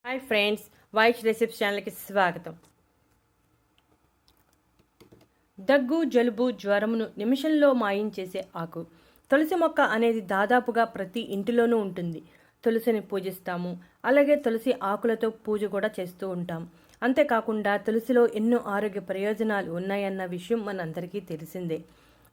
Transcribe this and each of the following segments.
Hi friends, Vaish recipes ఛానల్కి స్వాగతం. దగ్గు, జలుబు, జ్వరమును నిమిషంలో మాయం చేసే ఆకు తులసి మొక్క అనేది దాదాపుగా ప్రతి ఇంటిలోనూ ఉంటుంది. తులసిని పూజిస్తాము, అలాగే తులసి ఆకులతో పూజ కూడా చేస్తూ ఉంటాం. అంతేకాకుండా తులసిలో ఎన్నో ఆరోగ్య ప్రయోజనాలు ఉన్నాయన్న విషయం మనందరికీ తెలిసిందే.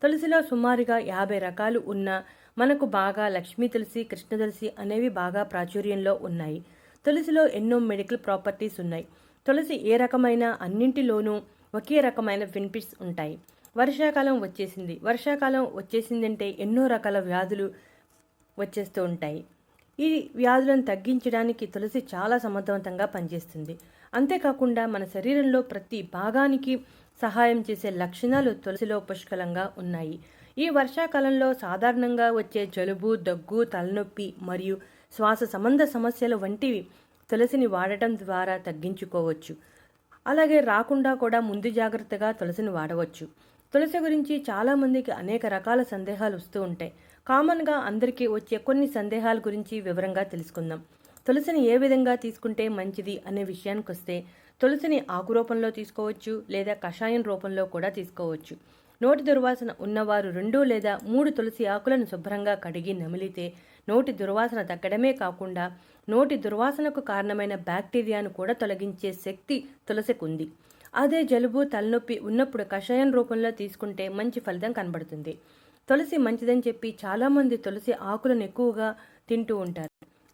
తులసిలో సుమారుగా 50 రకాలు ఉన్నా మనకు బాగా లక్ష్మీ తులసి, కృష్ణ తులసి అనేవి బాగా ప్రాచుర్యంలో ఉన్నాయి. తులసిలో ఎన్నో మెడికల్ ప్రాపర్టీస్ ఉన్నాయి. తులసి ఏ రకమైన అన్నింటిలోనూ ఒకే రకమైన బెనిఫిట్స్ ఉంటాయి. వర్షాకాలం వచ్చేసిందంటే ఎన్నో రకాల వ్యాధులు వచ్చేస్తూ ఉంటాయి. ఈ వ్యాధులను తగ్గించడానికి తులసి చాలా సమర్థవంతంగా పనిచేస్తుంది. అంతేకాకుండా మన శరీరంలో ప్రతి భాగానికి సహాయం చేసే లక్షణాలు తులసిలో పుష్కలంగా ఉన్నాయి. ఈ వర్షాకాలంలో సాధారణంగా వచ్చే జలుబు, దగ్గు, తలనొప్పి మరియు శ్వాస సంబంధ సమస్యలు వంటివి తులసిని వాడటం ద్వారా తగ్గించుకోవచ్చు. అలాగే రాకుండా కూడా ముందు జాగ్రత్తగా తులసిని వాడవచ్చు. తులసి గురించి చాలామందికి అనేక రకాల సందేహాలు వస్తూ ఉంటాయి. కామన్గా అందరికీ వచ్చే కొన్ని సందేహాల గురించి వివరంగా తెలుసుకుందాం. తులసిని ఏ విధంగా తీసుకుంటే మంచిది అనే విషయానికి వస్తే, తులసిని ఆకు రూపంలో తీసుకోవచ్చు, లేదా కషాయం రూపంలో కూడా తీసుకోవచ్చు. నోటి దుర్వాసన ఉన్నవారు 2 లేదా 3 తులసి ఆకులను శుభ్రంగా కడిగి నమిలితే నోటి దుర్వాసన తగ్గడమే కాకుండా నోటి దుర్వాసనకు కారణమైన బ్యాక్టీరియాను కూడా తొలగించే శక్తి తులసికుంది. అదే జలుబు, తలనొప్పి ఉన్నప్పుడు కషాయం రూపంలో తీసుకుంటే మంచి ఫలితం కనబడుతుంది. తులసి మంచిదని చెప్పి చాలామంది తులసి ఆకులను ఎక్కువగా తింటూ ఉంటారు.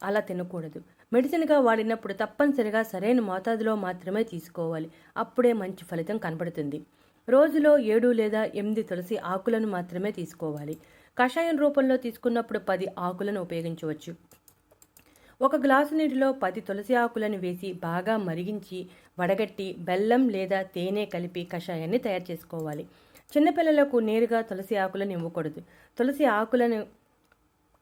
అలా తినకూడదు. మెడిసిన్గా వాడినప్పుడు తప్పనిసరిగా సరైన మోతాదులో మాత్రమే తీసుకోవాలి. అప్పుడే మంచి ఫలితం కనబడుతుంది. రోజులో 7 లేదా 8 తులసి ఆకులను మాత్రమే తీసుకోవాలి. కషాయం రూపంలో తీసుకున్నప్పుడు 10 ఆకులను ఉపయోగించవచ్చు. 1 గ్లాసు నీటిలో 10 తులసి ఆకులను వేసి బాగా మరిగించి వడగట్టి బెల్లం లేదా తేనె కలిపి కషాయాన్ని తయారు చేసుకోవాలి. చిన్నపిల్లలకు నేరుగా తులసి ఆకులను ఇవ్వకూడదు. తులసి ఆకులను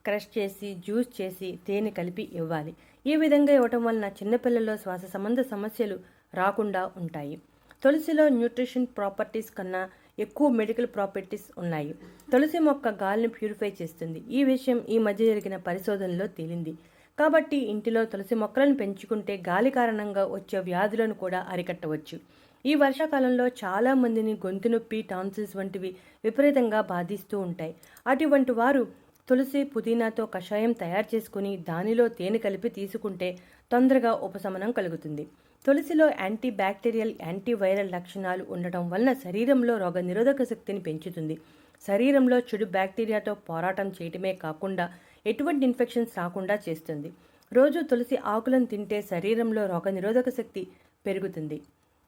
క్రష్ చేసి జ్యూస్ చేసి తేనె కలిపి ఇవ్వాలి. ఈ విధంగా ఇవ్వటం వలన చిన్నపిల్లల్లో శ్వాస సంబంధ సమస్యలు రాకుండా ఉంటాయి. తులసిలో న్యూట్రిషన్ ప్రాపర్టీస్ కన్నా ఎక్కువ మెడికల్ ప్రాపర్టీస్ ఉన్నాయి. తులసి మొక్క గాలిని ప్యూరిఫై చేస్తుంది. ఈ విషయం ఈ మధ్య జరిగిన పరిశోధనలో తేలింది. కాబట్టి ఇంటిలో తులసి మొక్కలను పెంచుకుంటే గాలి కారణంగా వచ్చే వ్యాధులను కూడా అరికట్టవచ్చు. ఈ వర్షాకాలంలో చాలా మందిని గొంతు నొప్పి, టాన్సిల్స్ వంటివి విపరీతంగా బాధిస్తూ ఉంటాయి. అటువంటి వారు తులసి, పుదీనాతో కషాయం తయారు చేసుకుని దానిలో తేనె కలిపి తీసుకుంటే తొందరగా ఉపశమనం కలుగుతుంది. తులసిలో యాంటీ బ్యాక్టీరియల్, యాంటీవైరల్ లక్షణాలు ఉండటం వలన శరీరంలో రోగనిరోధక శక్తిని పెంచుతుంది. శరీరంలో చెడు బ్యాక్టీరియాతో పోరాటం చేయటమే కాకుండా ఎటువంటి ఇన్ఫెక్షన్స్ రాకుండా చేస్తుంది. రోజు తులసి ఆకులను తింటే శరీరంలో రోగనిరోధక శక్తి పెరుగుతుంది.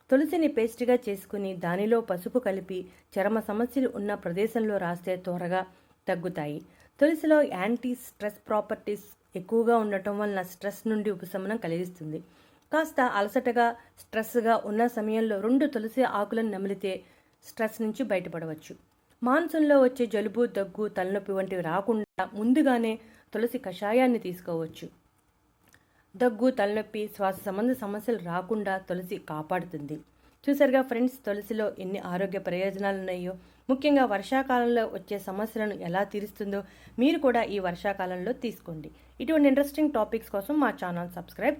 తులసిని పేస్ట్గా చేసుకుని దానిలో పసుపు కలిపి చర్మ సమస్యలు ఉన్న ప్రదేశంలో రాస్తే త్వరగా తగ్గుతాయి. తులసిలో యాంటీ స్ట్రెస్ ప్రాపర్టీస్ ఎక్కువగా ఉండటం వలన స్ట్రెస్ నుండి ఉపశమనం కలిగిస్తుంది. కాస్త అలసటగా, స్ట్రెస్గా ఉన్న సమయంలో 2 తులసి ఆకులను నమిలితే స్ట్రెస్ నుంచి బయటపడవచ్చు. మాన్సూన్లో వచ్చే జలుబు, దగ్గు, తలనొప్పి వంటివి రాకుండా ముందుగానే తులసి కషాయాన్ని తీసుకోవచ్చు. దగ్గు, తలనొప్పి, శ్వాస సంబంధ సమస్యలు రాకుండా తులసి కాపాడుతుంది. చూసారుగా ఫ్రెండ్స్, తులసిలో ఎన్ని ఆరోగ్య ప్రయోజనాలు ఉన్నాయో. ముఖ్యంగా వర్షాకాలంలో వచ్చే సమస్యలను ఎలా తీరుస్తుందో మీరు కూడా ఈ వర్షాకాలంలో తీసుకోండి. ఇటువంటి ఇంట్రెస్టింగ్ టాపిక్స్ కోసం మా ఛానల్ సబ్స్క్రైబ్